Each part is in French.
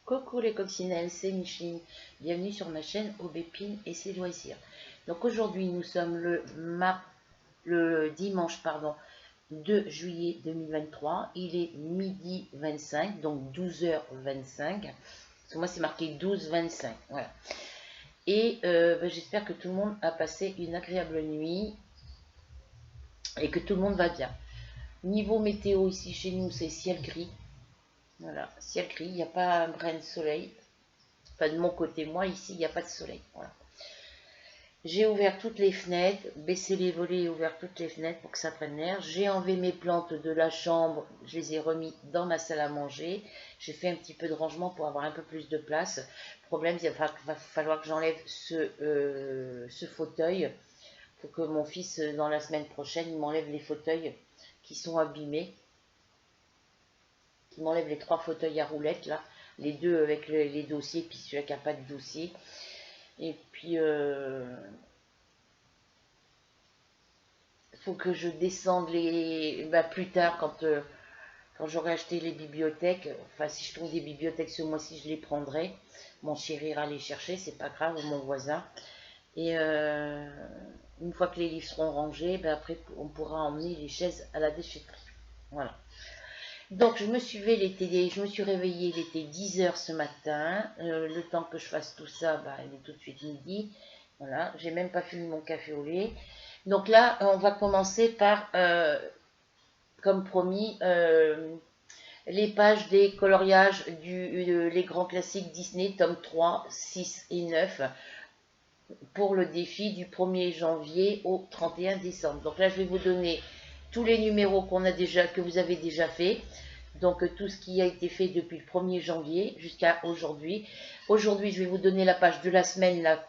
Coucou les coccinelles, c'est Micheline. Bienvenue sur ma chaîne Aubépine et ses loisirs. Donc aujourd'hui nous sommes le dimanche 2 juillet 2023. Il est midi 25, donc 12h25. Parce que moi c'est marqué 12h25. Voilà. Et j'espère que tout le monde a passé une agréable nuit et que tout le monde va bien. Niveau météo ici chez nous c'est ciel gris. Voilà, ciel gris, il n'y a pas un brin de soleil. Enfin, de mon côté, moi, ici, il n'y a pas de soleil. Voilà. J'ai ouvert toutes les fenêtres, baissé les volets et ouvert toutes les fenêtres pour que ça prenne l'air. J'ai enlevé mes plantes de la chambre, je les ai remis dans ma salle à manger. J'ai fait un petit peu de rangement pour avoir un peu plus de place. Le problème, il va falloir que j'enlève ce fauteuil pour que mon fils, dans la semaine prochaine, il m'enlève les fauteuils qui sont abîmés. Qu'il m'enlève les 3 fauteuils à roulettes, là. Les 2 avec les dossiers, puis celui-là qui n'a pas de dossier. Et puis, faut que je descende plus tard, quand j'aurai acheté les bibliothèques. Enfin, si je trouve des bibliothèques ce mois-ci, je les prendrai. Mon chéri ira les chercher, c'est pas grave, ou mon voisin. Et une fois que les livres seront rangés, après, on pourra emmener les chaises à la déchetterie. Voilà. Donc je me suis réveillée, il était 10h ce matin. Le temps que je fasse tout ça, il est tout de suite midi. Voilà, j'ai même pas fini mon café au lait. Donc là, on va commencer par, comme promis, les pages des coloriages les grands classiques Disney, tome 3, 6 et 9, pour le défi du 1er janvier au 31 décembre. Donc là, je vais vous donner tous les numéros que vous avez déjà fait. Donc tout ce qui a été fait depuis le 1er janvier jusqu'à aujourd'hui. Aujourd'hui, je vais vous donner la page de la semaine là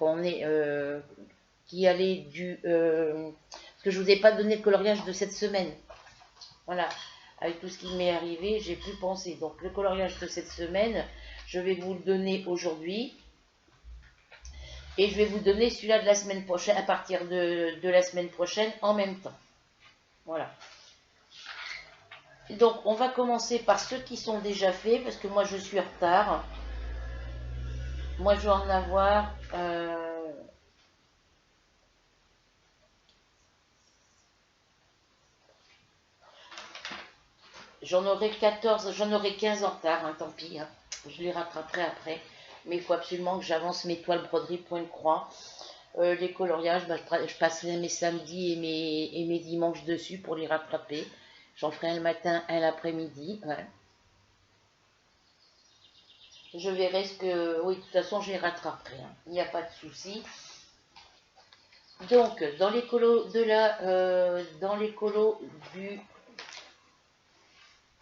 qui allait parce que je vous ai pas donné le coloriage de cette semaine. Voilà, avec tout ce qui m'est arrivé, j'ai plus pensé. Donc le coloriage de cette semaine, je vais vous le donner aujourd'hui. Et je vais vous donner celui-là de la semaine prochaine, à partir de la semaine prochaine, en même temps. Voilà. Donc, on va commencer par ceux qui sont déjà faits, parce que moi, je suis en retard. Moi, je vais en avoir... j'en aurai 14, j'en aurai 15 en retard, hein, tant pis. Hein. Je les rattraperai après. Mais il faut absolument que j'avance mes toiles broderies point croix. Les coloriages, je passerai mes samedis et mes dimanches dessus pour les rattraper. J'en ferai un le matin, un l'après-midi. Ouais. Je verrai ce que... Oui, de toute façon, je les rattraperai. Hein. Il n'y a pas de souci. Donc, dans les colos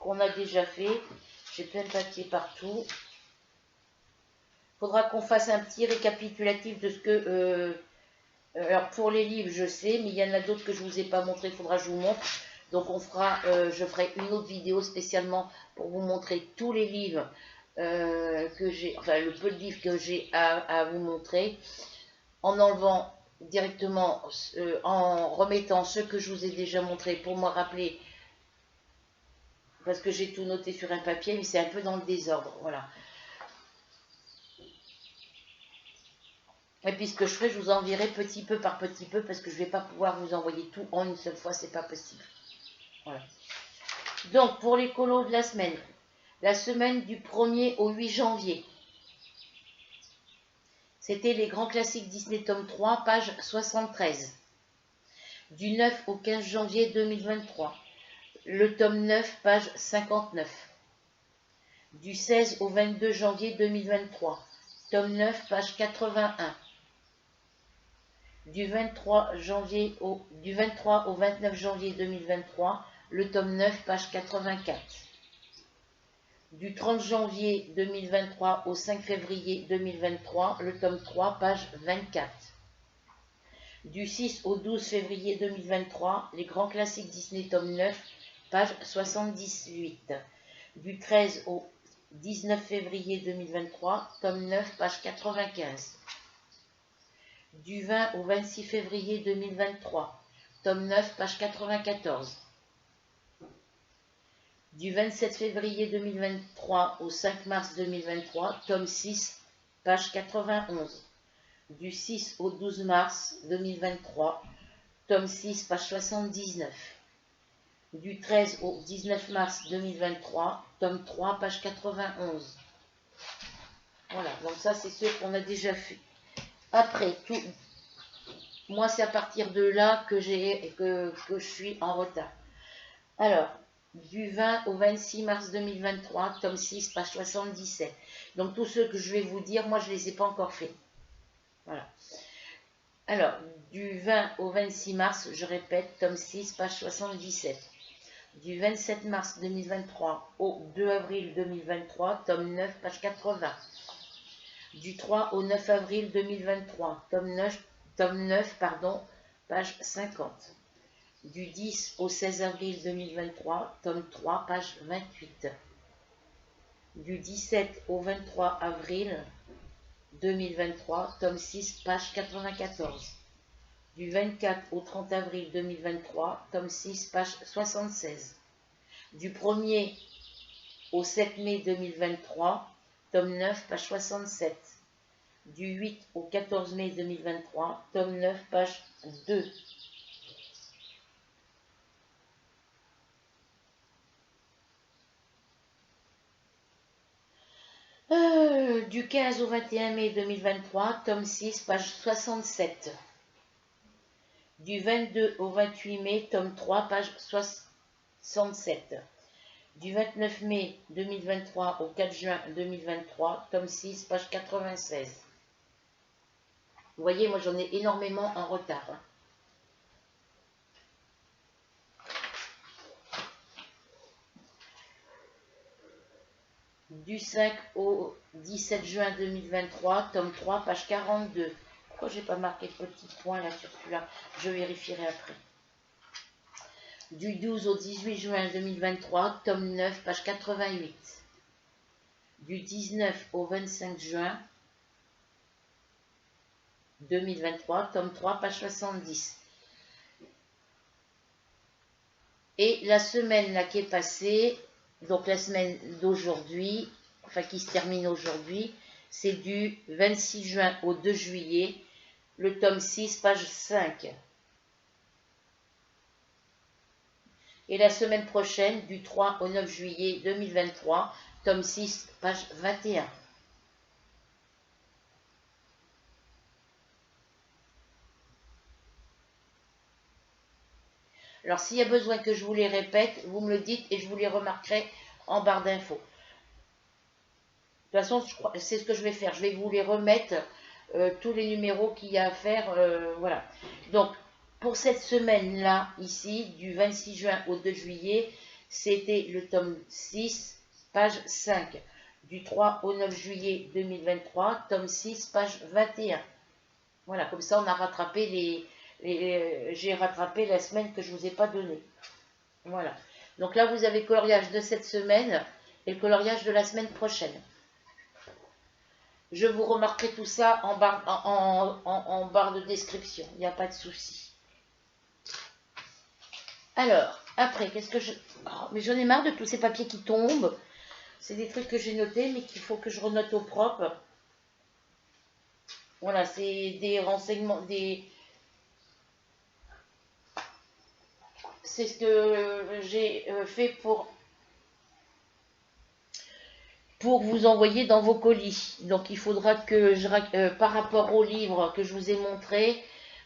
qu'on a déjà fait, j'ai plein de papier partout. Il faudra qu'on fasse un petit récapitulatif de ce que... alors, pour les livres, je sais, mais il y en a d'autres que je ne vous ai pas montré. Il faudra que je vous montre. Donc, je ferai une autre vidéo spécialement pour vous montrer tous les livres que j'ai, enfin, le peu de livres que j'ai à vous montrer, en enlevant directement, en remettant ceux que je vous ai déjà montrés pour me rappeler, parce que j'ai tout noté sur un papier, mais c'est un peu dans le désordre, voilà. Et puis ce que je ferai, je vous enverrai petit peu par petit peu, parce que je ne vais pas pouvoir vous envoyer tout en une seule fois, c'est pas possible. Voilà. Donc pour les colos de la semaine du 1er au 8 janvier, c'était les grands classiques Disney tome 3, page 73. Du 9 au 15 janvier 2023, le tome 9, page 59. Du 16 au 22 janvier 2023, tome 9, page 81. Du 23 au 29 janvier 2023, le tome 9, page 84. Du 30 janvier 2023 au 5 février 2023, le tome 3, page 24. Du 6 au 12 février 2023, les grands classiques Disney tome 9, page 78. Du 13 au 19 février 2023, tome 9, page 95. Du 20 au 26 février 2023, tome 9, page 94. Du 27 février 2023 au 5 mars 2023, tome 6, page 91. Du 6 au 12 mars 2023, tome 6, page 79. Du 13 au 19 mars 2023, tome 3, page 91. Voilà, donc ça c'est ceux qu'on a déjà fait. Après, tout, moi c'est à partir de là que je suis en retard. Alors, du 20 au 26 mars 2023, tome 6, page 77. Donc tous ceux que je vais vous dire, moi je ne les ai pas encore faits. Voilà. Alors, du 20 au 26 mars, je répète, tome 6, page 77. Du 27 mars 2023 au 2 avril 2023, tome 9, page 80. Du 3 au 9 avril 2023, tome 9, page 50. Du 10 au 16 avril 2023, tome 3, page 28. Du 17 au 23 avril 2023, tome 6, page 94. Du 24 au 30 avril 2023, tome 6, page 76. Du 1er au 7 mai 2023, tome 9, page 67. Du 8 au 14 mai 2023, tome 9, page 2. Du 15 au 21 mai 2023, tome 6, page 67. Du 22 au 28 mai, tome 3, page 67. Du 29 mai 2023 au 4 juin 2023, tome 6, page 96. Vous voyez, moi j'en ai énormément en retard. Du 5 au 17 juin 2023, tome 3, page 42. Pourquoi j'ai pas marqué de petit point là sur celui-là? Je vérifierai après. Du 12 au 18 juin 2023, tome 9, page 88. Du 19 au 25 juin 2023, tome 3, page 70. Et la semaine là qui est passée, donc la semaine d'aujourd'hui, enfin qui se termine aujourd'hui, c'est du 26 juin au 2 juillet, le tome 6, page 5. Et la semaine prochaine, du 3 au 9 juillet 2023, tome 6, page 21. Alors s'il y a besoin que je vous les répète, vous me le dites et je vous les remarquerai en barre d'infos. De toute façon, c'est ce que je vais faire. Je vais vous les remettre, tous les numéros qu'il y a à faire. Voilà. Donc, pour cette semaine-là, ici, du 26 juin au 2 juillet, c'était le tome 6, page 5. Du 3 au 9 juillet 2023, tome 6, page 21. Voilà, comme ça, on a rattrapé j'ai rattrapé la semaine que je ne vous ai pas donnée. Voilà. Donc là, vous avez le coloriage de cette semaine et le coloriage de la semaine prochaine. Je vous remarquerai tout ça en barre de description. Il n'y a pas de souci. Alors, après, qu'est-ce que je... Oh, mais j'en ai marre de tous ces papiers qui tombent. C'est des trucs que j'ai notés, mais qu'il faut que je renote au propre. Voilà, c'est des renseignements, c'est ce que j'ai fait pour vous envoyer dans vos colis. Donc il faudra que par rapport au livre que je vous ai montré,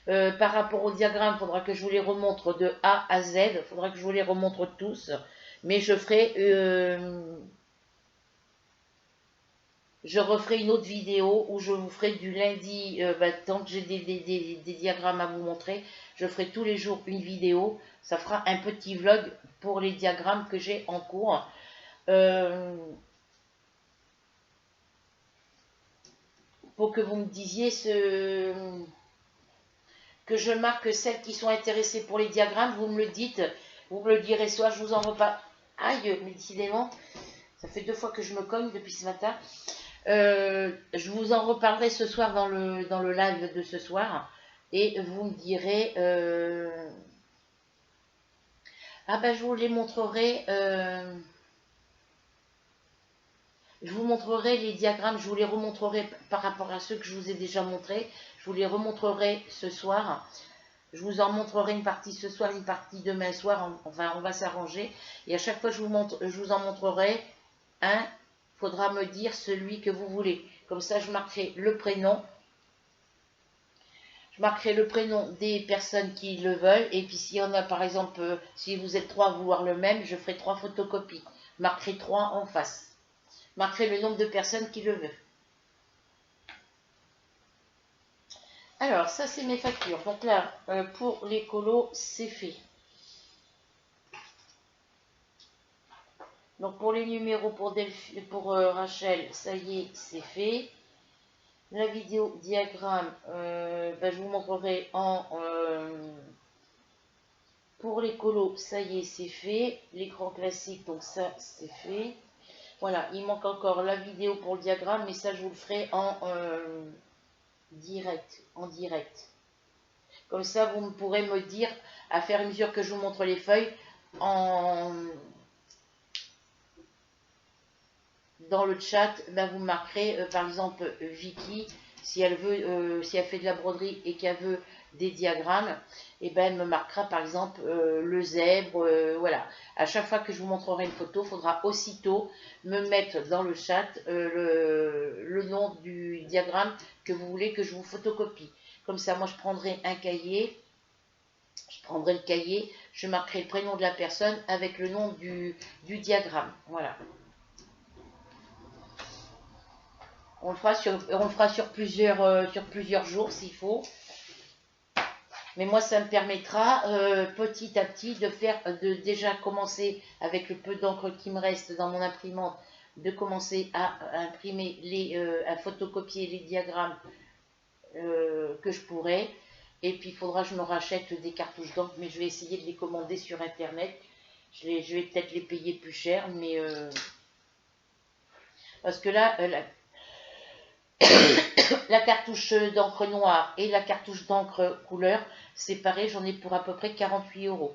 par rapport au diagramme, il faudra que je vous les remontre de A à Z. Il faudra que je vous les remontre tous. Mais je referai une autre vidéo où je vous ferai du lundi, tant que j'ai des diagrammes à vous montrer, je ferai tous les jours une vidéo. Ça fera un petit vlog pour les diagrammes que j'ai en cours. Pour que vous me disiez que je marque celles qui sont intéressées pour les diagrammes, vous me le dites, vous me le direz, soit je vous en reparle. Aïe, mais décidément, ça fait 2 fois que je me cogne depuis ce matin. Je vous en reparlerai ce soir dans le live de ce soir, et vous me direz, ah ben je vous les montrerai, Je vous montrerai les diagrammes, je vous les remontrerai par rapport à ceux que je vous ai déjà montrés. Je vous les remontrerai ce soir. Je vous en montrerai une partie ce soir, une partie demain soir. Enfin, on va s'arranger. Et à chaque fois que je vous en montrerai un, il faudra me dire celui que vous voulez. Comme ça, je marquerai le prénom. Je marquerai le prénom des personnes qui le veulent. Et puis, s'il y en a, par exemple, si vous êtes 3 à vouloir le même, je ferai 3 photocopies. Je marquerai 3 en face. Marquerai le nombre de personnes qui le veulent. Alors, ça, c'est mes factures. Donc là, pour les colos, c'est fait. Donc, pour les numéros pour Rachel, ça y est, c'est fait. La vidéo diagramme, je vous montrerai pour les colos, ça y est, c'est fait. L'écran classique, donc ça, c'est fait. Voilà, il manque encore la vidéo pour le diagramme, mais ça, je vous le ferai en direct. Comme ça, vous pourrez me dire, à faire une mesure que je vous montre les feuilles, dans le chat, vous marquerez, par exemple, Vicky, si elle veut, si elle fait de la broderie et qu'elle veut des diagrammes, et elle me marquera, par exemple, le zèbre, voilà. À chaque fois que je vous montrerai une photo, il faudra aussitôt me mettre dans le chat le nom du diagramme que vous voulez que je vous photocopie. Comme ça, moi, je prendrai un cahier. Je prendrai le cahier, je marquerai le prénom de la personne avec le nom du diagramme. Voilà. On le fera sur plusieurs jours s'il faut. Mais moi, ça me permettra petit à petit de déjà commencer avec le peu d'encre qui me reste dans mon imprimante, de commencer à imprimer à photocopier les diagrammes que je pourrai. Et puis, il faudra que je me rachète des cartouches d'encre, mais je vais essayer de les commander sur Internet. Je vais peut-être les payer plus cher, mais parce que là, la cartouche d'encre noire et la cartouche d'encre couleur, séparées, j'en ai pour à peu près 48 €.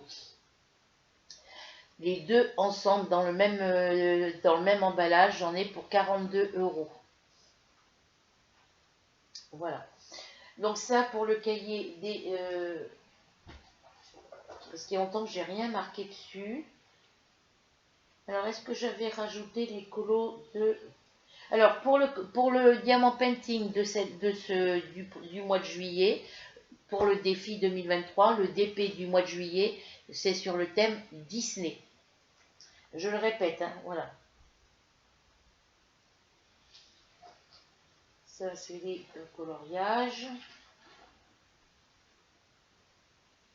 Les deux ensemble dans le même emballage, j'en ai pour 42 €. Voilà. Donc ça pour le cahier des... parce qu'il y a longtemps que j'ai rien marqué dessus. Alors est-ce que j'avais rajouté les colos de... Alors pour le diamant painting du mois de juillet, pour le défi 2023, le DP du mois de juillet, c'est sur le thème Disney. Je le répète, hein, voilà. Ça, c'est les coloriages.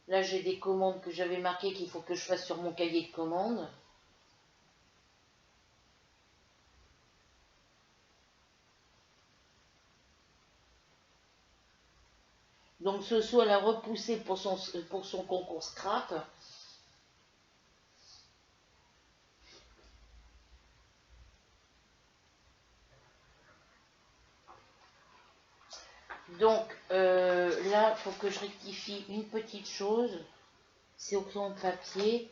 Là, j'ai des commandes que j'avais marquées qu'il faut que je fasse sur mon cahier de commandes. Donc, Soso, elle a repoussé pour son concours scrap. Donc, là, il faut que je rectifie une petite chose. C'est au crayon de papier.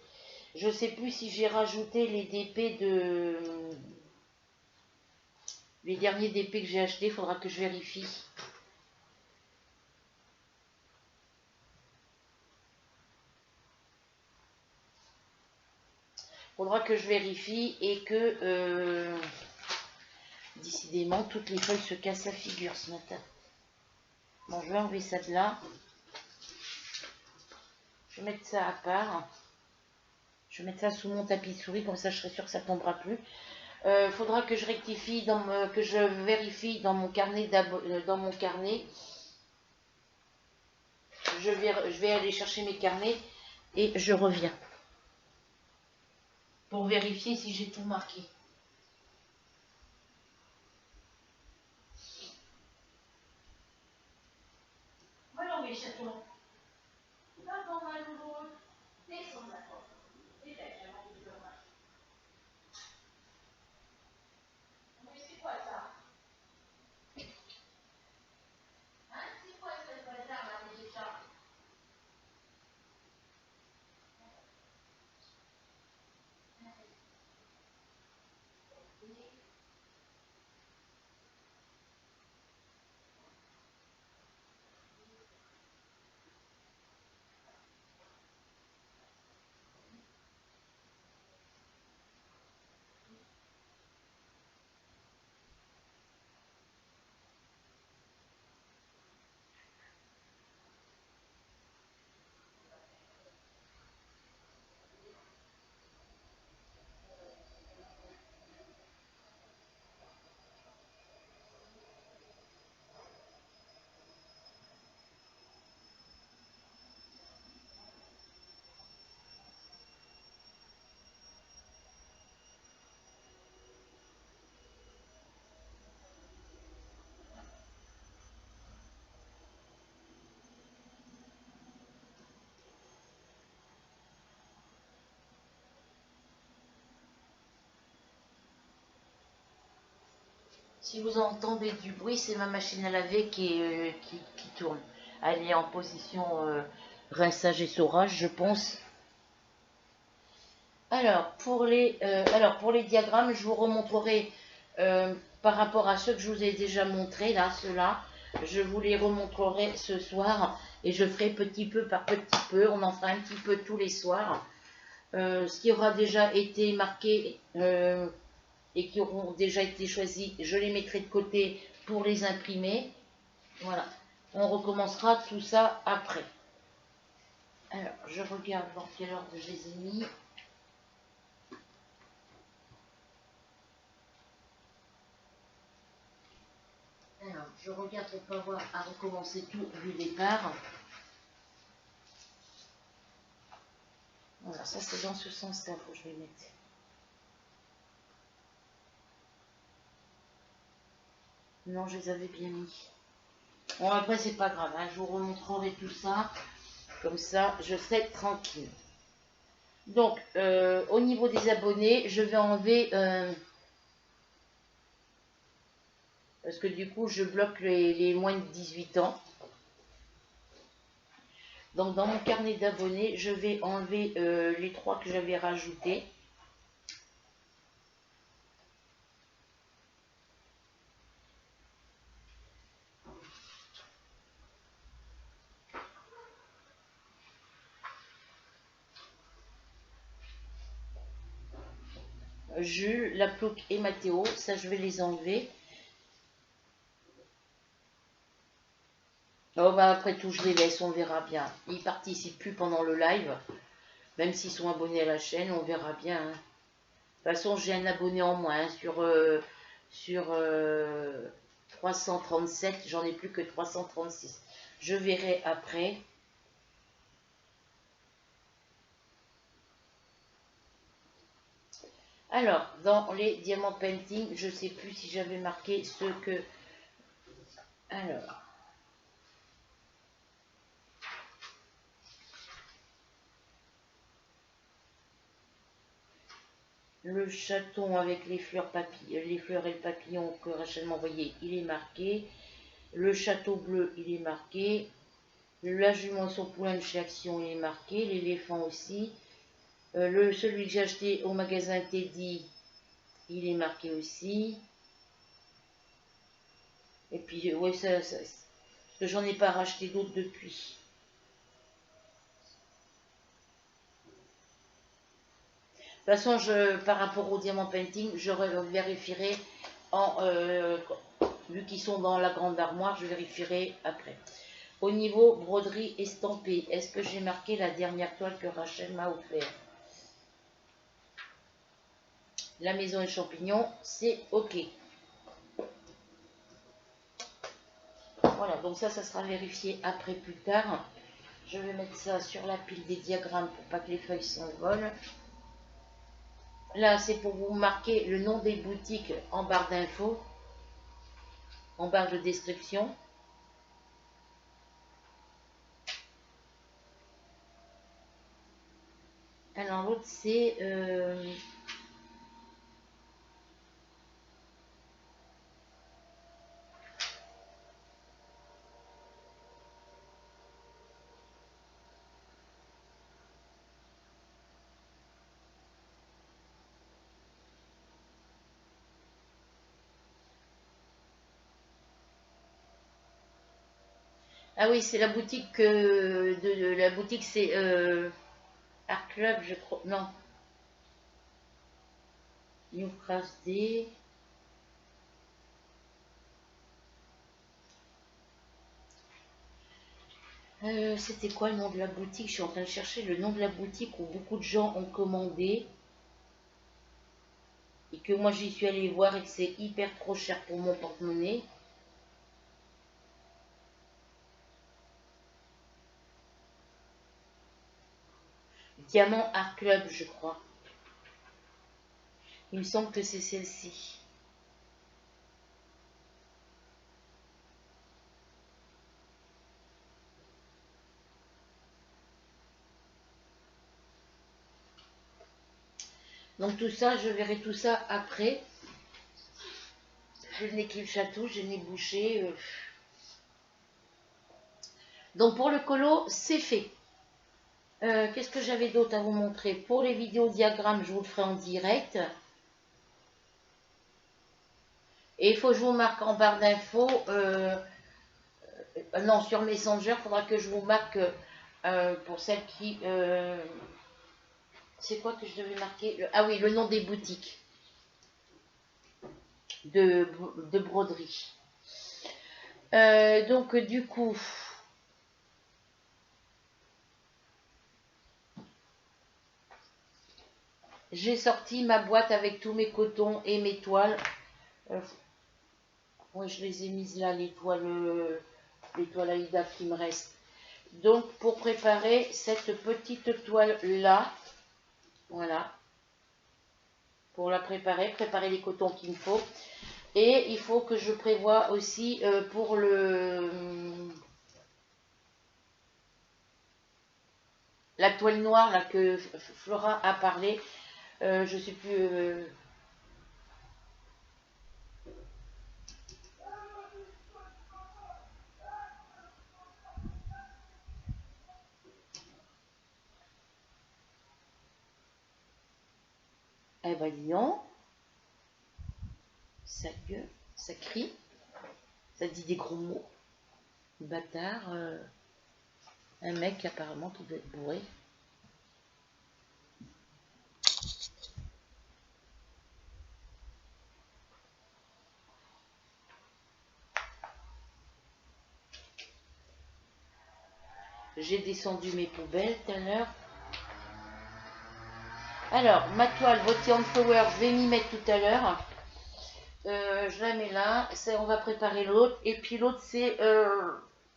Je ne sais plus si j'ai rajouté les DP les derniers DP que j'ai achetés. Il faudra que je vérifie. Faudra que je vérifie et que décidément toutes les feuilles se cassent la figure ce matin. Bon, je vais enlever ça de là. Je vais mettre ça à part. Je vais mettre ça sous mon tapis de souris, comme ça je serai sûre que ça ne tombera plus. Faudra que je rectifie, que je vérifie dans mon carnet. Je vais aller chercher mes carnets et je reviens pour vérifier si j'ai tout marqué. Voilà, mes chatons. Pardon, ma loulou. Descends d'accord. C'est là que j'ai envie de le voir. Mais c'est quoi ça? Hein? C'est quoi ce bazar là, mes chats? Si vous entendez du bruit, c'est ma machine à laver qui tourne. Elle est en position rinçage et saurage, je pense. Alors, pour les diagrammes, je vous remontrerai par rapport à ceux que je vous ai déjà montrés, là, ceux-là. Je vous les remontrerai ce soir et je ferai petit peu par petit peu. On en fera un petit peu tous les soirs. Ce qui aura déjà été marqué et qui auront déjà été choisis, je les mettrai de côté pour les imprimer. Voilà. On recommencera tout ça après. Alors, je regarde dans quelle ordre je les ai mis. Alors, je regarde pour pas avoir à recommencer tout du départ. Voilà, ça c'est dans ce sens-là, faut que je les mette. Non, je les avais bien mis. Bon, après, c'est pas grave, hein, je vous remontrerai tout ça. Comme ça, je serai tranquille. Donc, au niveau des abonnés, je vais enlever... parce que du coup, je bloque les moins de 18 ans. Donc, dans mon carnet d'abonnés, je vais enlever les 3 que j'avais rajoutés. Jules, La Plouc et Mathéo, ça je vais les enlever. Oh bah après tout je les laisse, on verra bien. Ils participent plus pendant le live, même s'ils sont abonnés à la chaîne, on verra bien. Hein. De toute façon j'ai un abonné en moins hein, sur 337, j'en ai plus que 336. Je verrai après. Alors, dans les diamants painting, je sais plus si j'avais marqué ce que... Alors... Le chaton avec les fleurs, les fleurs et le papillon que Rachel m'a envoyé, il est marqué. Le château bleu, il est marqué. La jument sur poulain de chez Action, il est marqué. L'éléphant aussi. Celui que j'ai acheté au magasin Teddy, il est marqué aussi. Et puis, ouais, parce que j'en ai pas racheté d'autres depuis. De toute façon, par rapport au diamant painting, je vérifierai vu qu'ils sont dans la grande armoire, je vérifierai après. Au niveau broderie estampée, est-ce que j'ai marqué la dernière toile que Rachel m'a offert? La maison et champignons, c'est OK. Voilà, donc ça sera vérifié après plus tard. Je vais mettre ça sur la pile des diagrammes pour pas que les feuilles s'envolent. Là, c'est pour vous marquer le nom des boutiques en barre d'infos, en barre de description. Alors l'autre, c'est... Ah oui, c'est la boutique la boutique, c'est Art Club, je crois. Non, New Craft Day. C'était quoi le nom de la boutique? Je suis en train de chercher le nom de la boutique où beaucoup de gens ont commandé et que moi j'y suis allée voir et que c'est hyper trop cher pour mon porte-monnaie. Diamant Art Club, je crois. Il me semble que c'est celle-ci. Donc tout ça, je verrai tout ça après. Je n'ai qu'il chatou, je n'ai bouché. Donc pour le colo, c'est fait. Qu'est-ce que j'avais d'autre à vous montrer? Pour les vidéos diagrammes, je vous le ferai en direct. Et il faut que je vous marque en barre d'infos. Non, sur Messenger, il faudra que je vous marque pour celles qui... c'est quoi que je devais marquer? Ah oui, le nom des boutiques de broderie. Donc du coup... J'ai sorti ma boîte avec tous mes cotons et mes toiles. Ouais, je les ai mises là, les toiles Aïda qui me restent. Donc, pour préparer cette petite toile-là, voilà, pour la préparer les cotons qu'il me faut. Et il faut que je prévoie aussi pour la toile noire là, que Flora a parlé. Je ne sais plus... Eh ben dis donc, ça gueule, ça crie, ça dit des gros mots. Bâtard, un mec apparemment qui doit être bourré. J'ai descendu mes poubelles tout à l'heure. Alors, ma toile Beauty and Flower, je vais m'y mettre tout à l'heure. Je la mets là. On va préparer l'autre. Et puis l'autre, c'est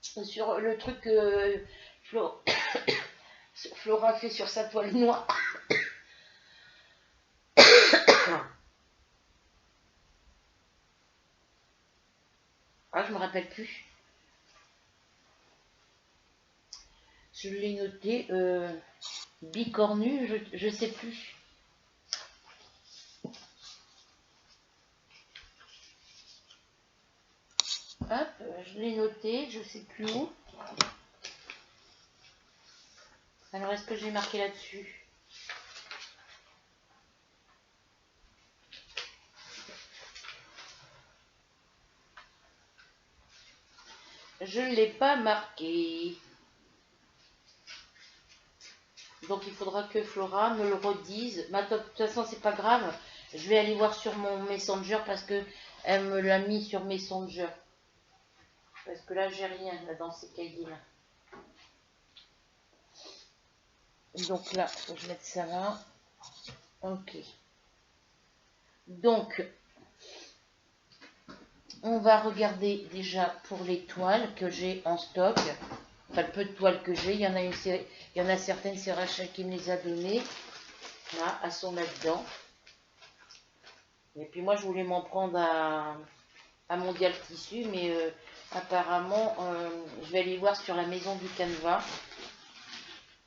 sur le truc que Flora fait sur sa toile noire. Ah, je me rappelle plus. Je l'ai noté. Bicornu, je sais plus. Hop, je l'ai noté, je sais plus où. Alors, est-ce que j'ai marqué là-dessus? Je ne l'ai pas marqué. Donc, il faudra que Flora me le redise. Mais de toute façon, c'est pas grave. Je vais aller voir sur mon Messenger parce que elle me l'a mis sur Messenger. Parce que là, j'ai rien là, dans ces cahiers-là. Donc là, il faut que je mette ça là. Ok. Donc, on va regarder déjà pour les toiles que j'ai en stock. Enfin, le peu de toiles que j'ai. Il y en a certaines, c'est Rachel qui me les a données. Là, elles sont là-dedans. Et puis moi, je voulais m'en prendre à Mondial Tissu, mais apparemment, je vais aller voir sur la maison du Canva.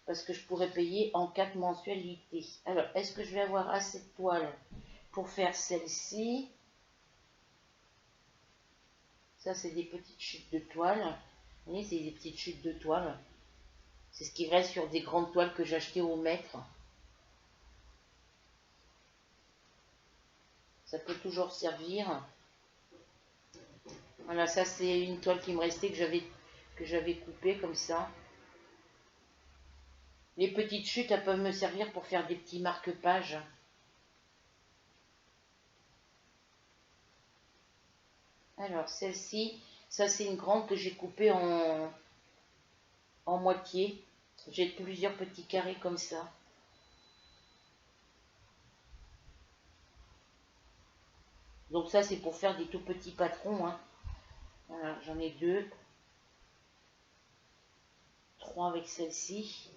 Parce que je pourrais payer en 4 mensualités. Alors, est-ce que je vais avoir assez de toiles pour faire celle-ci? Ça, c'est des petites chutes de toile. Vous voyez, c'est des petites chutes de toile. C'est ce qui reste sur des grandes toiles que j'ai achetées au mètre. Ça peut toujours servir. Voilà, ça c'est une toile qui me restait que j'avais coupée comme ça. Les petites chutes, elles peuvent me servir pour faire des petits marque-pages. Alors, celle-ci, ça c'est une grande que j'ai coupée en moitié. J'ai plusieurs petits carrés comme ça. Donc ça, c'est pour faire des tout petits patrons. Hein. Voilà, j'en ai 2. 3 avec celle-ci.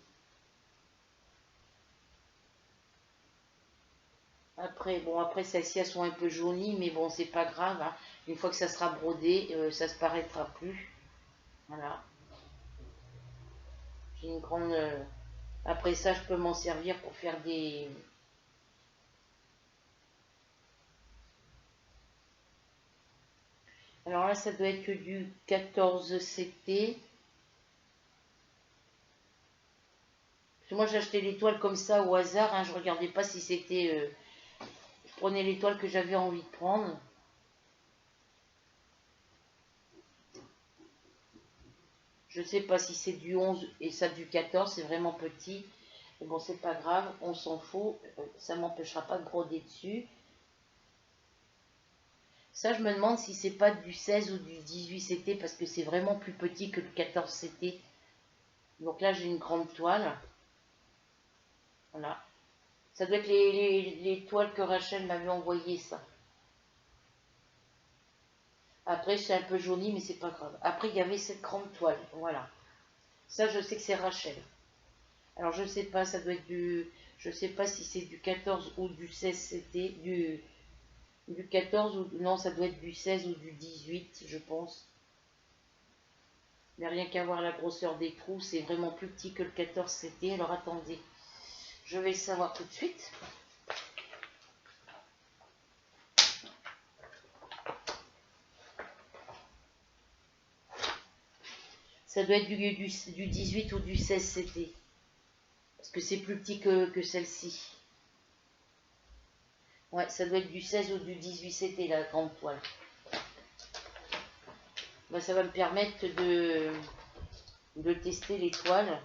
Après, bon, après celles-ci, elles sont un peu jaunies, mais bon, c'est pas grave. Hein. Une fois que ça sera brodé, ça se paraîtra plus. Voilà. J'ai une grande... Après ça, je peux m'en servir pour faire des... Alors là, ça doit être du 14 CT. Parce que moi, j'ai acheté l'étoile comme ça au hasard. Hein, je regardais pas si c'était... je prenais l'étoile que j'avais envie de prendre. Je sais pas si c'est du 11 et ça du 14. C'est vraiment petit. Mais bon, c'est pas grave. On s'en fout. Ça m'empêchera pas de broder dessus. Ça, je me demande si c'est pas du 16 ou du 18 CT parce que c'est vraiment plus petit que le 14 CT. Donc là, j'ai une grande toile. Voilà. Ça doit être les toiles que Rachel m'avait envoyées, ça. Après, c'est un peu jauni, mais c'est pas grave. Après, il y avait cette grande toile. Voilà. Ça, je sais que c'est Rachel. Alors, je sais pas, ça doit être du... Je sais pas si c'est du 14 ou du 16 CT. Du 14 ou... Non, ça doit être du 16 ou du 18, je pense. Mais rien qu'à voir la grosseur des trous, c'est vraiment plus petit que le 14 CT. Alors, attendez. Je vais le savoir tout de suite. Ça doit être du 18 ou du 16 CT. Parce que c'est plus petit que celle-ci. Ouais, ça doit être du 16 ou du 18 CT, la grande toile. Bah, ça va me permettre de tester les toiles.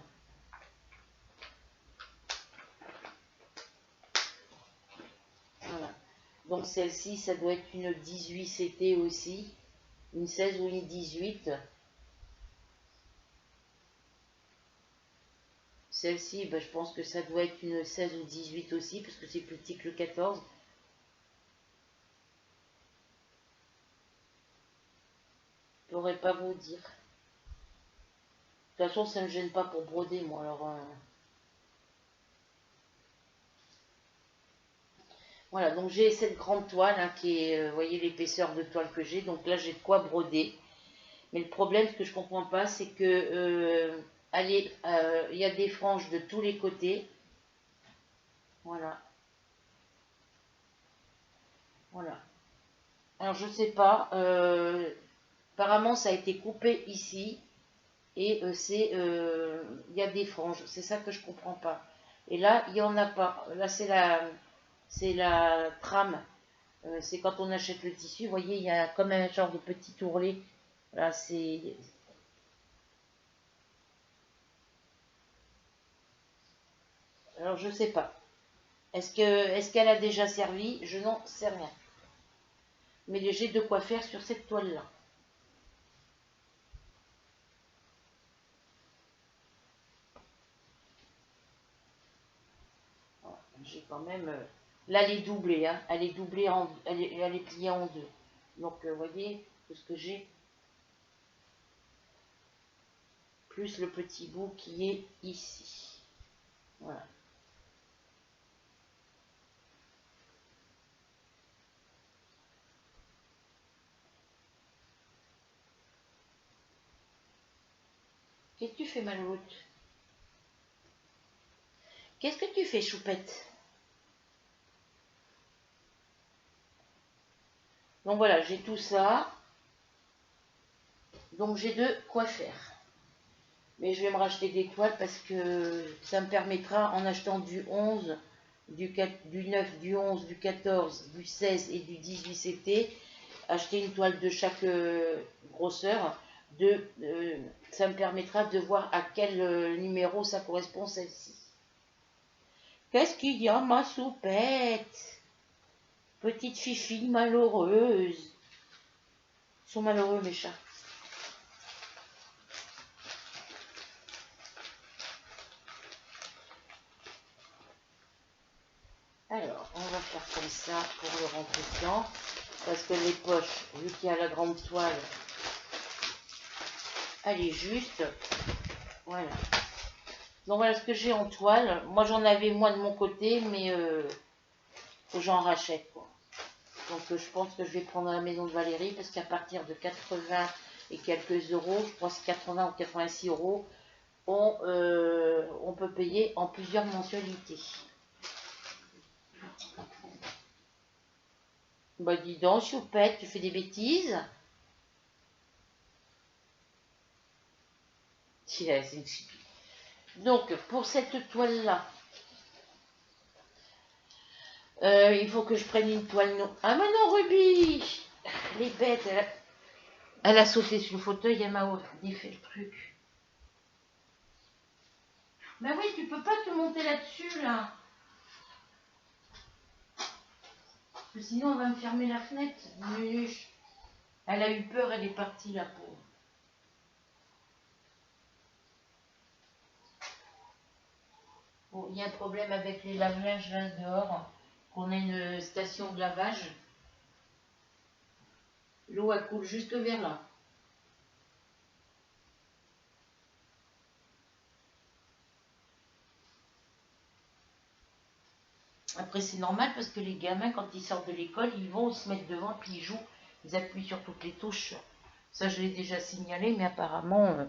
Voilà. Donc celle-ci, ça doit être une 18 CT aussi. Une 16 ou une 18. Celle-ci, bah, je pense que ça doit être une 16 ou 18 aussi, parce que c'est plus petit que le 14. Je pourrais pas vous dire. De toute façon, ça ne me gêne pas pour broder, moi. Alors, voilà, donc j'ai cette grande toile hein, qui est, vous voyez l'épaisseur de toile que j'ai. Donc là, j'ai de quoi broder. Mais le problème, ce que je comprends pas, c'est que il y a des franges de tous les côtés. Voilà, voilà. Alors je sais pas. Apparemment, ça a été coupé ici et il y a des franges. C'est ça que je comprends pas. Et là, il y en a pas. Là, c'est la trame. C'est quand on achète le tissu. Vous voyez, il y a comme un genre de petit ourlet. Là, c'est. Alors je sais pas. Est-ce qu'elle a déjà servi? Je n'en sais rien. Mais j'ai de quoi faire sur cette toile-là. J'ai quand même... là, elle est doublée. Hein. Elle est doublée, elle est pliée en deux. Donc, vous voyez, tout ce que j'ai. Plus le petit bout qui est ici. Voilà. Qu'est-ce que tu fais, Malouette? Qu'est-ce que tu fais, Choupette? Donc voilà, j'ai tout ça. Donc j'ai de quoi faire. Mais je vais me racheter des toiles parce que ça me permettra, en achetant du 11, du 9, du 11, du 14, du 16 et du 18 CT, acheter une toile de chaque grosseur, ça me permettra de voir à quel numéro ça correspond celle-ci. Qu'est-ce qu'il y a, ma soupette? Petite fifi malheureuse. Ils sont malheureux, mes chats. Alors, on va faire comme ça pour le rentrer dedans. Parce que les poches, vu qu'il y a la grande toile, elle est juste. Voilà. Donc voilà ce que j'ai en toile. Moi j'en avais moins de mon côté, mais faut que j'en rachète quoi. Donc je pense que je vais prendre à la maison de Valérie parce qu'à partir de 80 et quelques euros, je crois que c'est 80 ou 86 euros, on peut payer en plusieurs mensualités. Bah dis donc, Choupette, tu fais des bêtises? Tiens, c'est une chipie. Donc, pour cette toile-là, il faut que je prenne une toile non. Ah, mais non, Ruby! Les bêtes, elle a sauté sur le fauteuil, elle m'a défait le truc. Mais oui, tu peux pas te monter là-dessus, là. Parce que sinon, elle va me fermer la fenêtre. Nunuche. Elle a eu peur, elle est partie, la pauvre. Bon, il y a un problème avec les lave-linges là dehors. On a une station de lavage. L'eau, elle coule juste vers là. Après, c'est normal parce que les gamins, quand ils sortent de l'école, ils vont se mettre devant, puis ils jouent. Ils appuient sur toutes les touches. Ça, je l'ai déjà signalé, mais apparemment...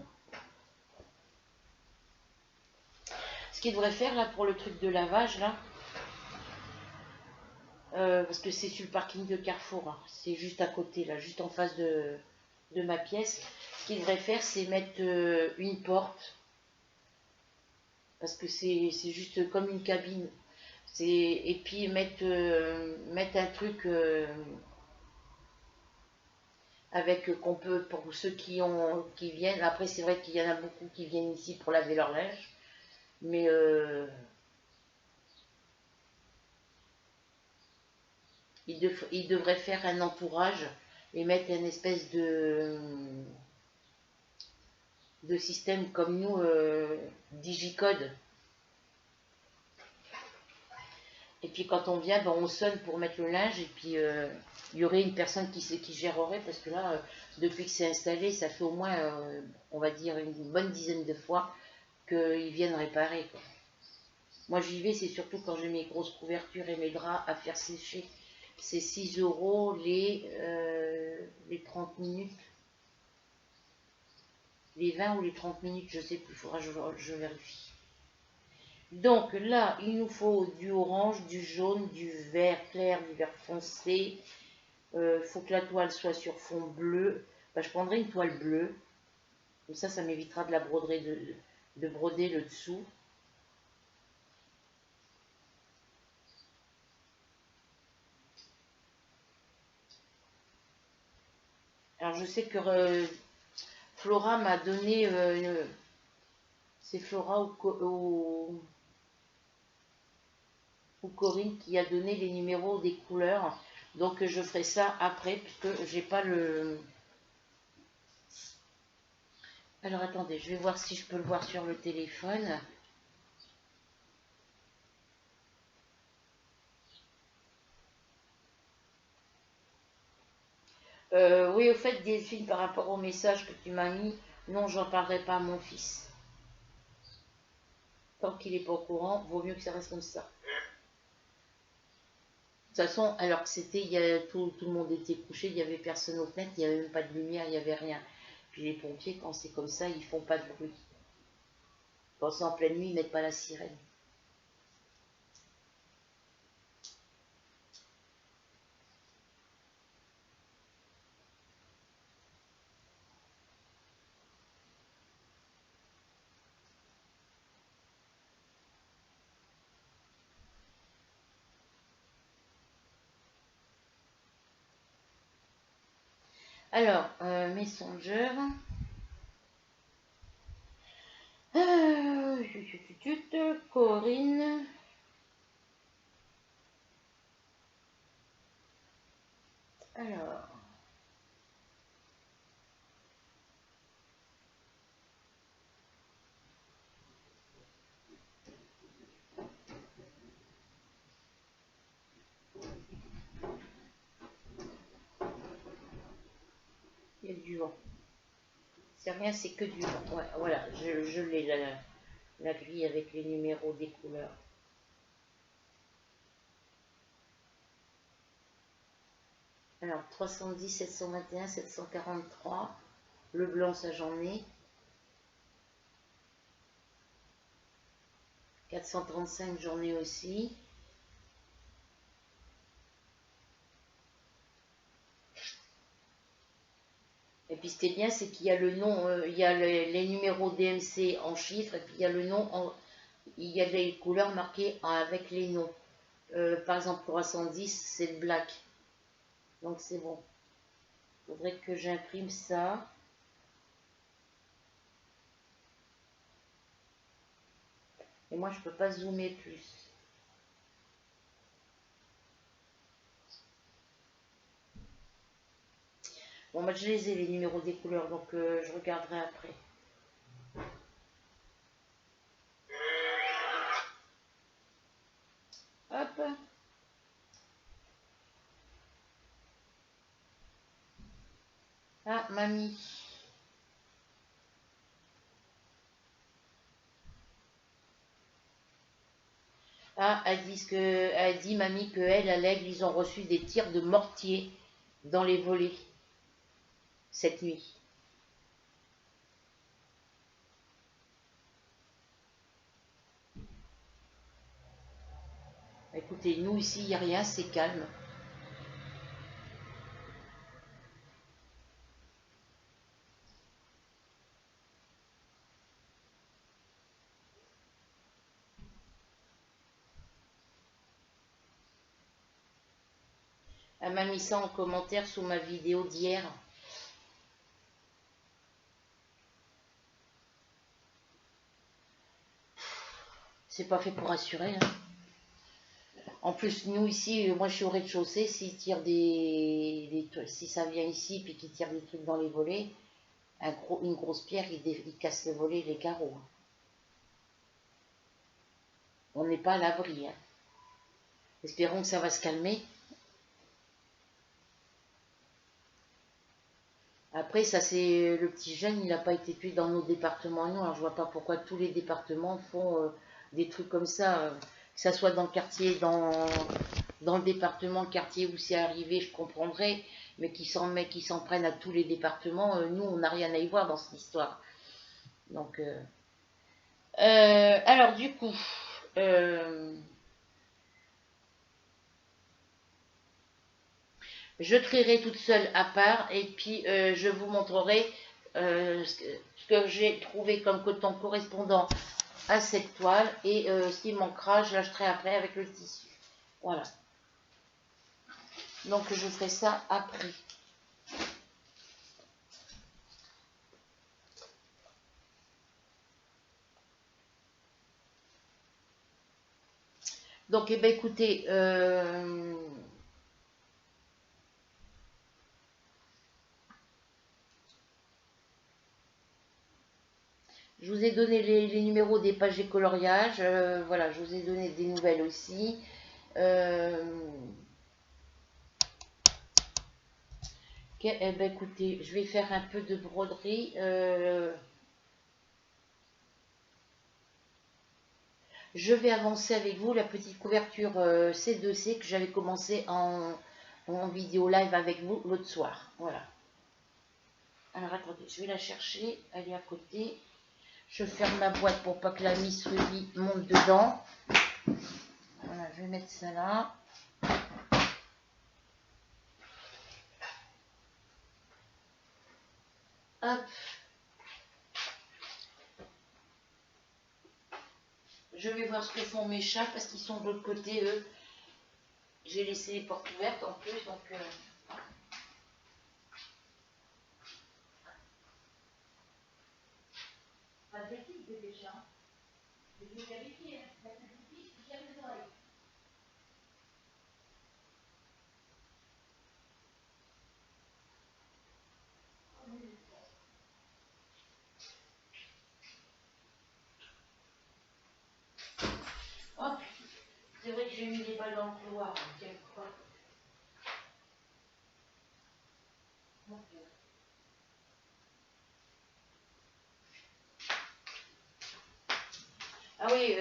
Ce qu'ils devraient faire, là, pour le truc de lavage, là... parce que c'est sur le parking de Carrefour. Hein, c'est juste à côté, là, juste en face de ma pièce. Ce qu'ils devraient faire, c'est mettre une porte. Parce que c'est juste comme une cabine. Et puis mettre un truc avec qu'on peut, pour ceux qui viennent. Après, c'est vrai qu'il y en a beaucoup qui viennent ici pour laver leur linge. Mais ils devraient faire un entourage et mettre une espèce de système comme nous, digicode. Et puis quand on vient, ben, on sonne pour mettre le linge et puis il y aurait une personne qui gérerait parce que là, depuis que c'est installé, ça fait au moins, on va dire, une bonne dizaine de fois qu'ils viennent réparer, quoi. Moi j'y vais, c'est surtout quand j'ai mes grosses couvertures et mes draps à faire sécher. C'est 6 € les 30 minutes. Les 20 ou les 30 minutes, je sais plus, il faudra que je vérifie. Donc là, il nous faut du orange, du jaune, du vert clair, du vert foncé. Il faut que la toile soit sur fond bleu. Ben, je prendrai une toile bleue. Comme ça m'évitera de la broder, de broder le dessous. Alors je sais que Flora m'a donné, c'est Flora ou Corinne qui a donné les numéros des couleurs. Donc je ferai ça après puisque j'ai pas le... Alors attendez, je vais voir si je peux le voir sur le téléphone. Oui, au fait, Delphine, par rapport au message que tu m'as mis, non, j'en parlerai pas à mon fils. Tant qu'il n'est pas au courant, vaut mieux que ça reste comme ça. De toute façon, alors que c'était, tout le monde était couché, il n'y avait personne aux fenêtres, il n'y avait même pas de lumière, il n'y avait rien. Puis les pompiers, quand c'est comme ça, ils font pas de bruit. Quand c'est en pleine nuit, ils mettent pas la sirène. Alors, Messenger. Corinne. Alors, il y a du vent. C'est rien, c'est que du vent. Ouais, voilà, je l'ai la grille avec les numéros des couleurs. Alors, 310, 721, 743. Le blanc, ça j'en ai. 435, j'en ai aussi. Et puis ce qui est bien, c'est qu'il y a le nom, il y a les numéros DMC en chiffres, et puis il y a le nom, il y a les couleurs marquées avec les noms. Par exemple, 310, c'est le black. Donc c'est bon. Il faudrait que j'imprime ça. Et moi, je peux pas zoomer plus. Bon, bah, je les ai, les numéros des couleurs, donc je regarderai après. Hop. Ah, mamie. Ah, elle dit, mamie, que elle, à l'aigle, ils ont reçu des tirs de mortier dans les volets cette nuit. Écoutez, nous ici, il n'y a rien, c'est calme. Elle m'a mis ça en commentaire sous ma vidéo d'hier. C'est pas fait pour assurer. Hein. En plus, nous ici, moi je suis au rez-de-chaussée, s'ils tirent si ça vient ici puis qu'ils tirent des trucs dans les volets, une grosse pierre, ils cassent les volets et les carreaux. Hein. On n'est pas à l'abri. Hein. Espérons que ça va se calmer. Après, ça c'est le petit jeune, il n'a pas été tué dans nos départements. Non, alors je vois pas pourquoi tous les départements font des trucs comme ça. Que ça soit dans le quartier, dans le département, le quartier où c'est arrivé, je comprendrais. Mais qui s'en prennent à tous les départements, nous, on n'a rien à y voir dans cette histoire. Donc, alors du coup, je trierai toute seule à part et puis je vous montrerai ce que j'ai trouvé comme coton correspondant à cette toile et ce qui manquera, je l'achèterai après avec le tissu. Voilà. Donc je ferai ça après. Donc, eh ben, écoutez, je vous ai donné les numéros des pages et coloriages. Voilà, je vous ai donné des nouvelles aussi. Eh ben, écoutez, je vais faire un peu de broderie. Je vais avancer avec vous la petite couverture C2C que j'avais commencé en vidéo live avec vous l'autre soir. Voilà. Alors attendez, je vais la chercher. Elle est à côté. Je ferme ma boîte pour pas que la Miss Ruby monte dedans. Voilà, je vais mettre ça là. Hop. Je vais voir ce que font mes chats parce qu'ils sont de l'autre côté, eux. J'ai laissé les portes ouvertes en plus, donc... Pas de bêtises, bébé chat. Je vais vérifier, hein. La petite fille, je ferme les oreilles. Hop. C'est vrai que j'ai mis les balles dans le couloir. Quelquefois. Ah oui,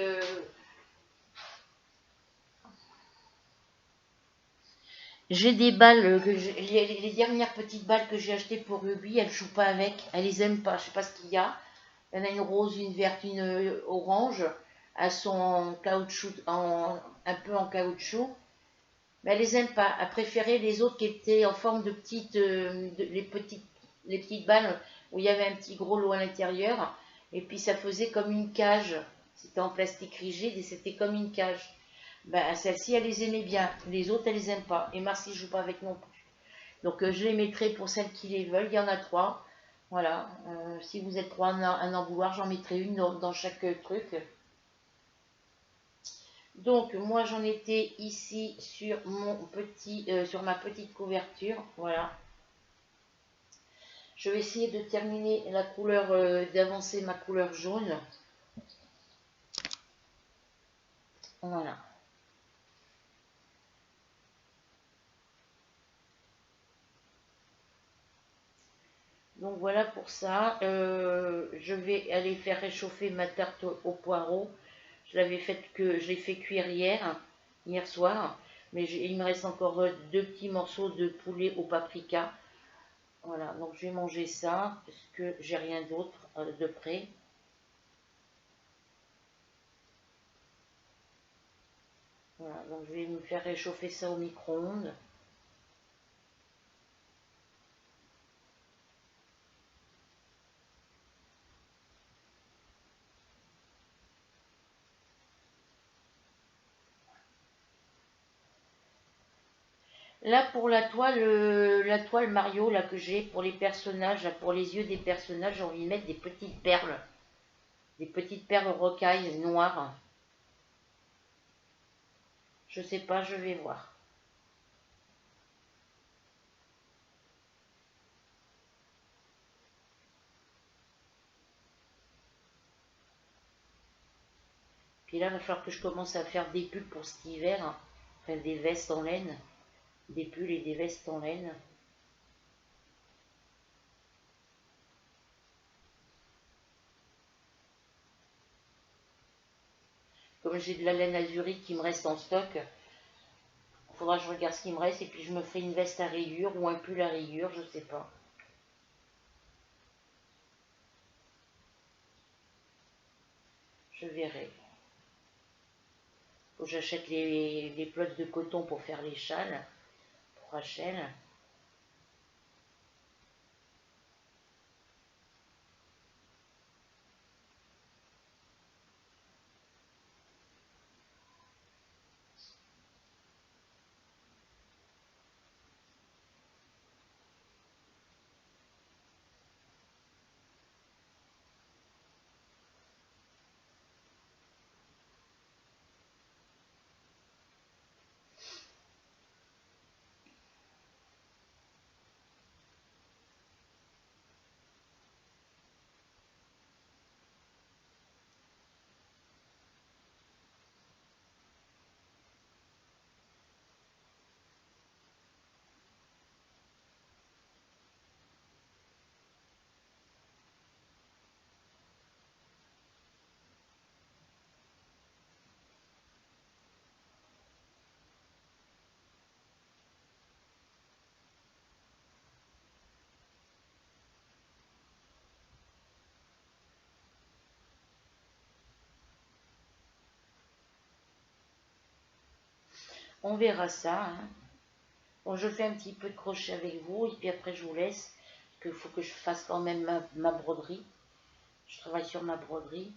j'ai des balles, les dernières petites balles que j'ai achetées pour Ruby, elle ne joue pas avec, elle les aime pas, je sais pas ce qu'il y a. Il y en a une rose, une verte, une orange. Elles sont en caoutchouc, un peu en caoutchouc. Mais elle les aime pas. Elle préférait les autres qui étaient en forme de petites, les petites les petites balles où il y avait un petit gros lot à l'intérieur. Et puis ça faisait comme une cage. C'était en plastique rigide et c'était comme une cage. Ben, celle-ci, elle les aimait bien. Les autres, elles les aiment pas. Et Marcy ne joue pas avec non plus. Donc je les mettrai pour celles qui les veulent. Il y en a 3. Voilà. Si vous êtes 3 à en vouloir, j'en mettrai une dans chaque truc. Donc moi j'en étais ici sur sur ma petite couverture. Voilà. Je vais essayer de terminer la couleur, d'avancer ma couleur jaune. Voilà. Donc voilà pour ça. Je vais aller faire réchauffer ma tarte au poireau. Je l'ai fait cuire hier soir. Mais il me reste encore 2 petits morceaux de poulet au paprika. Voilà, donc je vais manger ça parce que j'ai rien d'autre de près. Voilà, donc je vais me faire réchauffer ça au micro-ondes. Là pour la toile Mario là que j'ai pour les personnages, là, pour les yeux des personnages, j'ai envie de mettre des petites perles rocailles noires. Je sais pas, je vais voir. Puis là, il va falloir que je commence à faire des pulls pour cet hiver, hein. Enfin des vestes en laine, des pulls et des vestes en laine. Comme j'ai de la laine azurie qui me reste en stock, il faudra que je regarde ce qui me reste et puis je me ferai une veste à rayures ou un pull à rayures, je sais pas. Je verrai. Faut que j'achète les pelotes de coton pour faire les châles pour Rachel. On verra ça, hein. Bon, je fais un petit peu de crochet avec vous et puis après je vous laisse. Parce qu'il faut que je fasse quand même ma broderie. Je travaille sur ma broderie.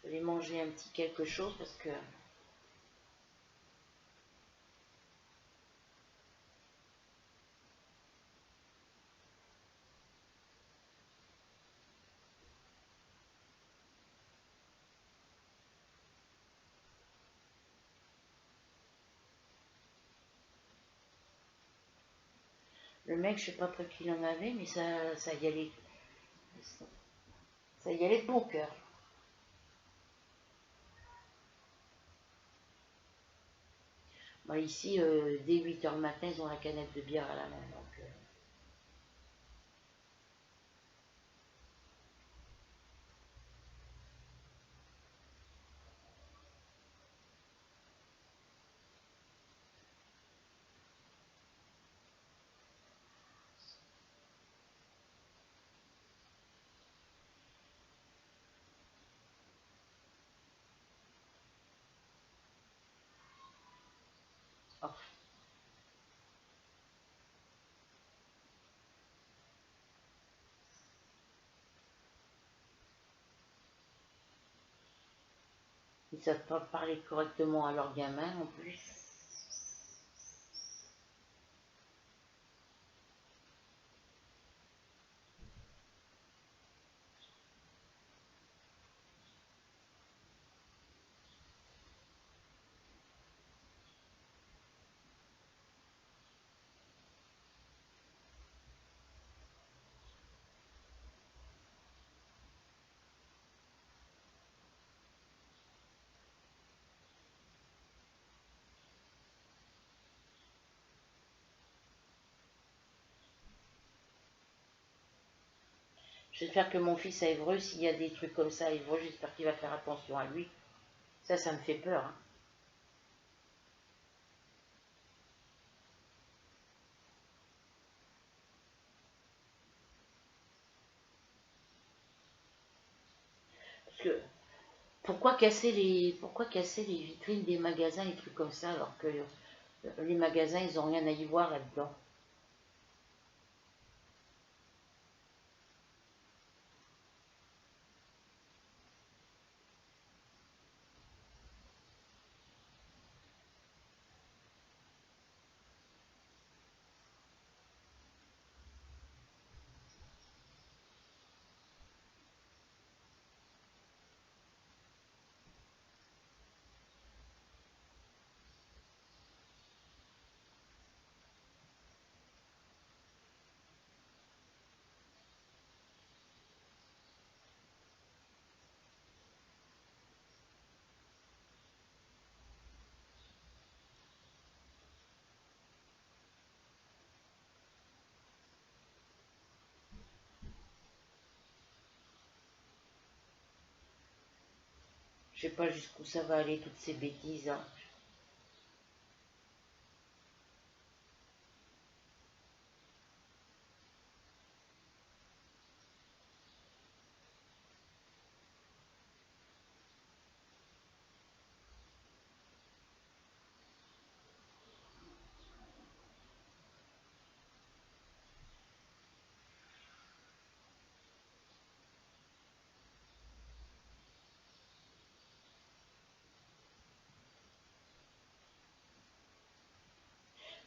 Je vais manger un petit quelque chose parce que le mec, je sais pas pour qui il en avait, mais ça y allait. Ça y allait de bon cœur. Bah, ici, dès 8 h le matin, ils ont la canette de bière à la main. Donc, Ils savent pas parler correctement à leurs gamins en plus. J'espère que mon fils à Évreux, s'il y a des trucs comme ça à Évreux, j'espère qu'il va faire attention à lui. Ça me fait peur, hein. Parce que pourquoi casser les vitrines des magasins et trucs comme ça alors que les magasins ils ont rien à y voir là-dedans. Je sais pas jusqu'où ça va aller toutes ces bêtises, hein.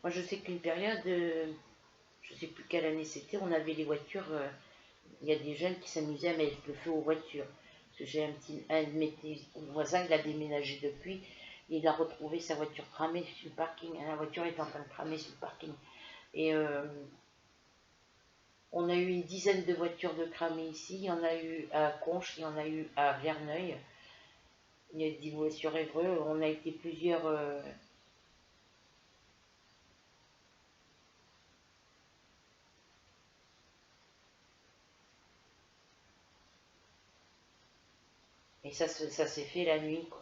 Moi je sais qu'une période, je sais plus quelle année c'était, on avait les voitures, il y a des jeunes qui s'amusaient à mettre le feu aux voitures. Parce que j'ai un de mes voisins, il a déménagé depuis, et il a retrouvé sa voiture cramée sur le parking. La voiture est en train de cramer sur le parking. Et on a eu une dizaine de voitures de cramées ici. Il y en a eu à Conches, il y en a eu à Verneuil. Il y a des voitures Évreux. On a été plusieurs. Et ça s'est fait la nuit, quoi.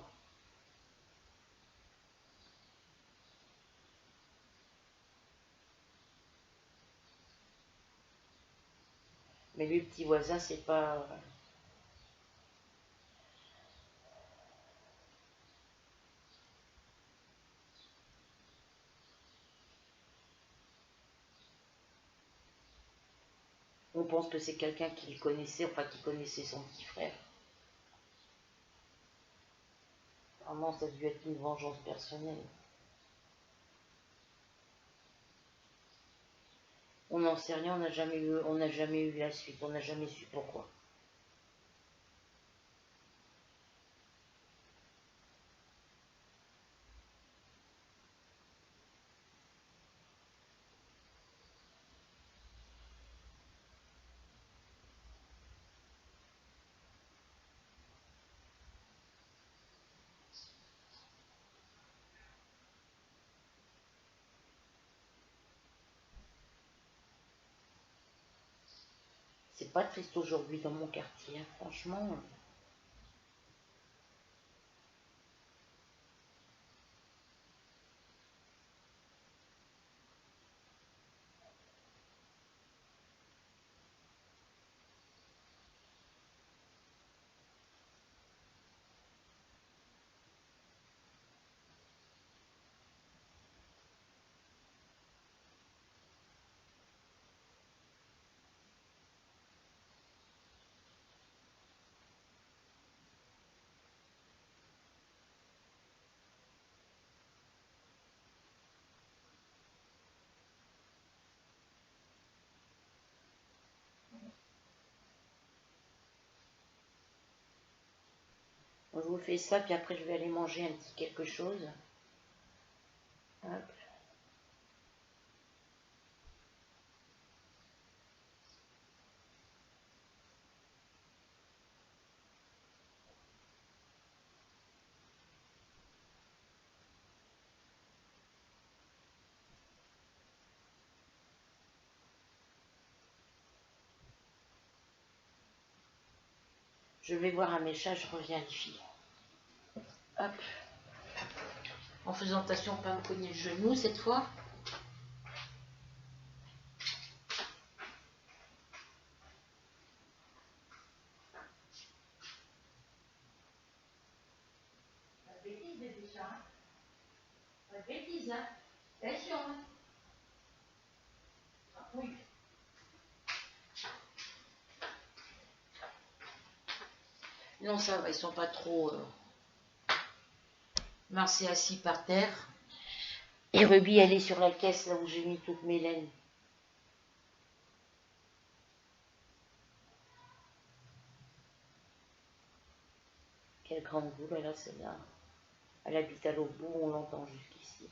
Mais lui, petit voisin, c'est pas. On pense que c'est quelqu'un qu'il connaissait, enfin qui connaissait son petit frère. Vraiment, ça a dû être une vengeance personnelle. On n'en sait rien, on n'a jamais eu la suite, on n'a jamais su pourquoi. C'est pas triste aujourd'hui dans mon quartier, hein, franchement. Je vous fais ça, puis après je vais aller manger un petit quelque chose. Hop. Je vais voir un méchant, je reviens les filles. Hop. En faisant attention de ne pas me cogner le genou cette fois. Pas de bêtises, bébé chat. Pas de bêtises, hein. Attention, hein. Ah, oui. Non, ça va, ils sont pas trop... Marc est assis par terre. Et Ruby, elle est sur la caisse, là où j'ai mis toutes mes laines. Quelle grande boule, elle a celle-là. Elle habite à l'autre bout, on l'entend jusqu'ici.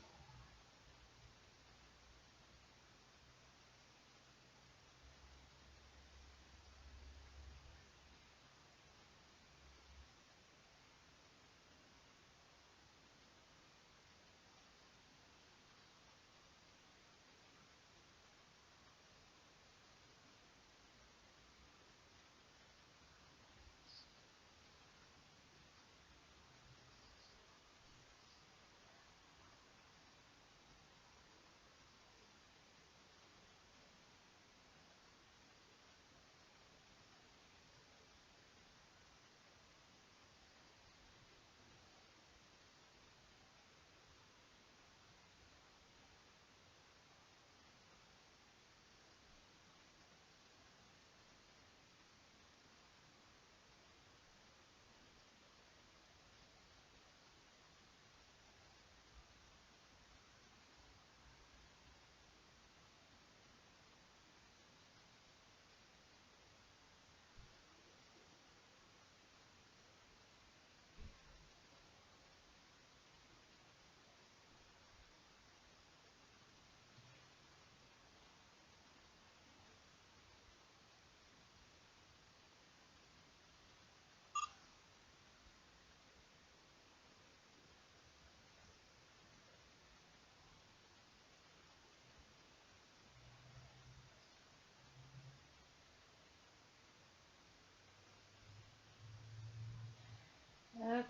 Hop.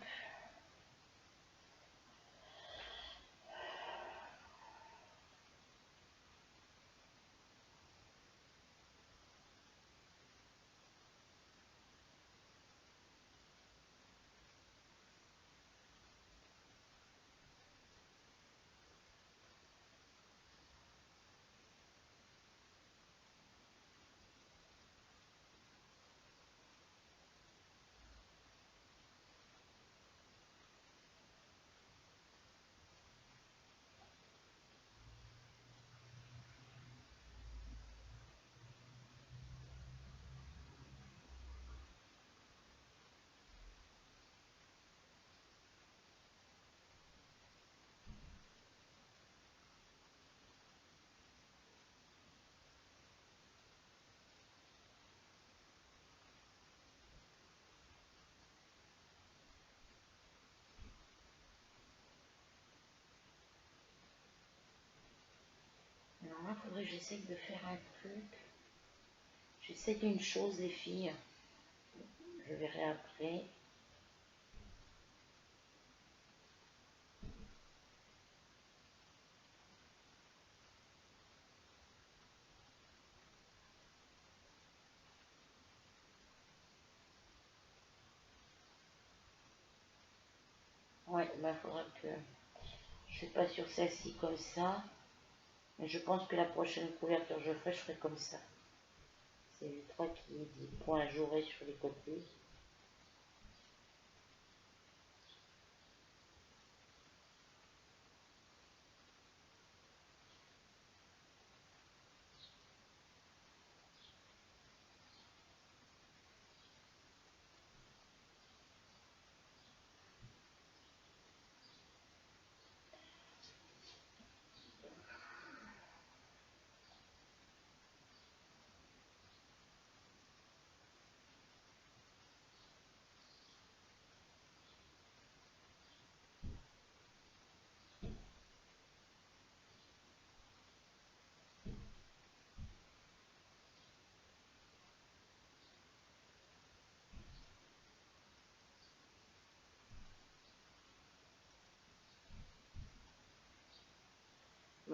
Alors là, il faudrait que j'essaye de faire un truc. J'essaie d'une chose, les filles. Je verrai après. Ouais, il faudra que... Je sais pas sur celle-ci comme ça. Mais je pense que la prochaine couverture que je ferai comme ça. C'est les trois qui dit points ajourés sur les côtés.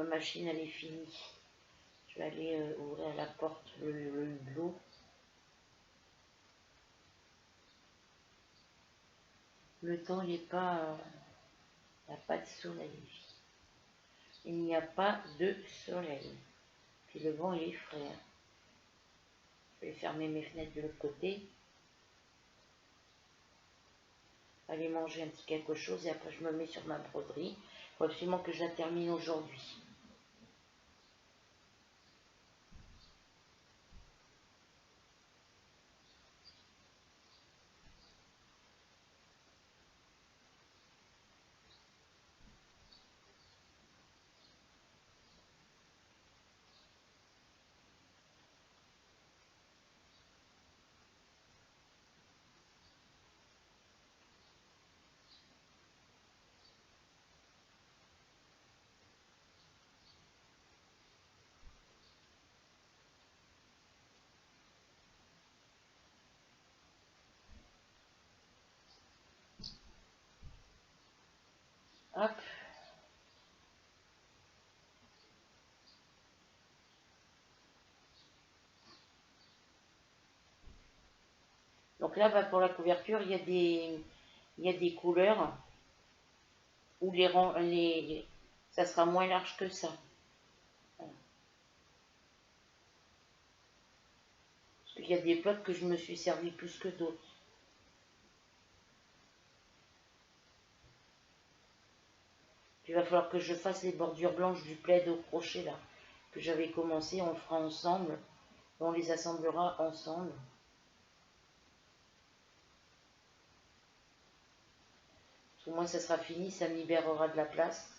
Ma machine, elle est finie. Je vais aller ouvrir la porte, le hublot. Le temps, il n'est pas... il n'y a pas de soleil. Il n'y a pas de soleil. Puis le vent, il est frais. Hein. Je vais fermer mes fenêtres de l'autre côté. Aller manger un petit quelque chose et après je me mets sur ma broderie. Il faut absolument que je la termine aujourd'hui. Hop. Donc là, bah, pour la couverture, il y a des couleurs où ça sera moins large que ça. Voilà. Parce qu'il y a des plots que je me suis servi plus que d'autres. Il va falloir que je fasse les bordures blanches du plaid au crochet là, que j'avais commencé, on le fera ensemble. On les assemblera ensemble. Au moins ça sera fini, ça me libérera de la place.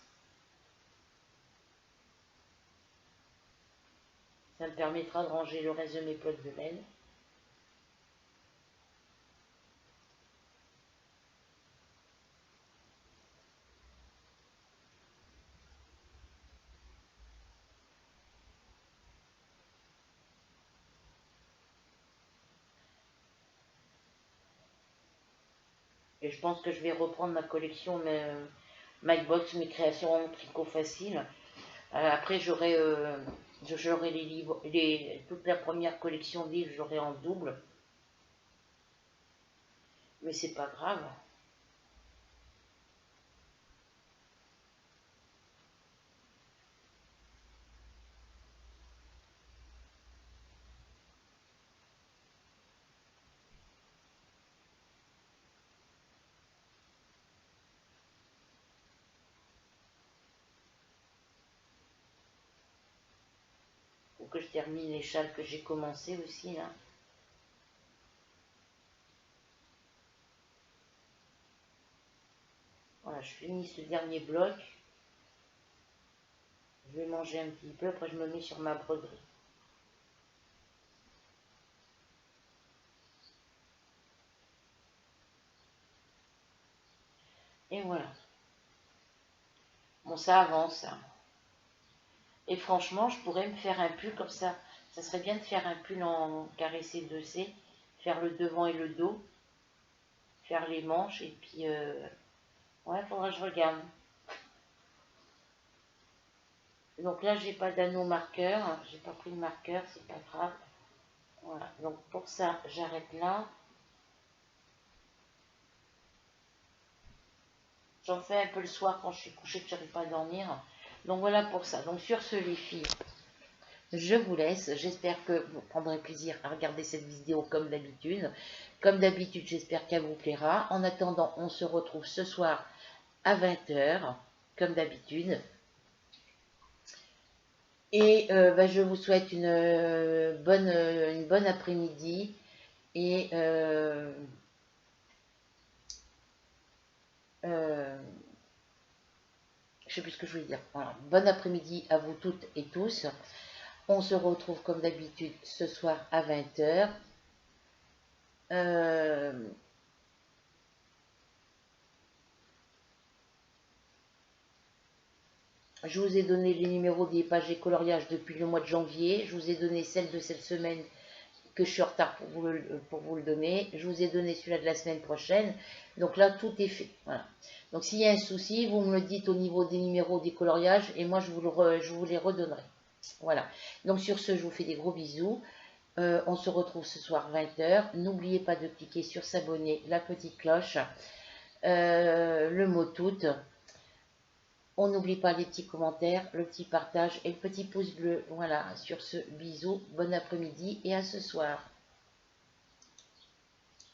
Ça me permettra de ranger le reste de mes plots de laine. Et je pense que je vais reprendre ma collection MyBox, mes créations en tricot facile. Après, j'aurai les livres, toute la première collection de livres, j'aurai en double. Mais c'est pas grave. Faut que je termine les châles que j'ai commencé aussi là. Voilà, je finis ce dernier bloc. Je vais manger un petit peu, après je me mets sur ma broderie. Et voilà. Bon, ça avance. Hein. Et franchement, je pourrais me faire un pull comme ça. Ça serait bien de faire un pull en caressé 2C. Faire le devant et le dos. Faire les manches. Et puis, ouais, faudra que je regarde. Donc là, j'ai pas d'anneau marqueur. J'ai pas pris de marqueur, c'est pas grave. Voilà. Donc pour ça, j'arrête là. J'en fais un peu le soir quand je suis couchée, que j'arrive pas à dormir. Donc voilà pour ça. Donc sur ce, les filles, je vous laisse. J'espère que vous prendrez plaisir à regarder cette vidéo comme d'habitude. Comme d'habitude, j'espère qu'elle vous plaira. En attendant, on se retrouve ce soir à 20 h, comme d'habitude. Et bah, je vous souhaite une bonne après-midi. Et je sais plus ce que je voulais dire. Voilà. Bon après-midi à vous toutes et tous. On se retrouve comme d'habitude ce soir à 20 h. Je vous ai donné les numéros des pages et coloriages depuis le mois de janvier. Je vous ai donné celle de cette semaine que je suis en retard pour vous le donner. Je vous ai donné celui-là de la semaine prochaine. Donc là, tout est fait. Voilà. Donc s'il y a un souci, vous me le dites au niveau des numéros, des coloriages, et moi, je vous les redonnerai. Voilà. Donc sur ce, je vous fais des gros bisous. On se retrouve ce soir 20h. N'oubliez pas de cliquer sur s'abonner, la petite cloche, le mot tout. On n'oublie pas les petits commentaires, le petit partage et le petit pouce bleu. Voilà, sur ce, bisous, bon après-midi et à ce soir.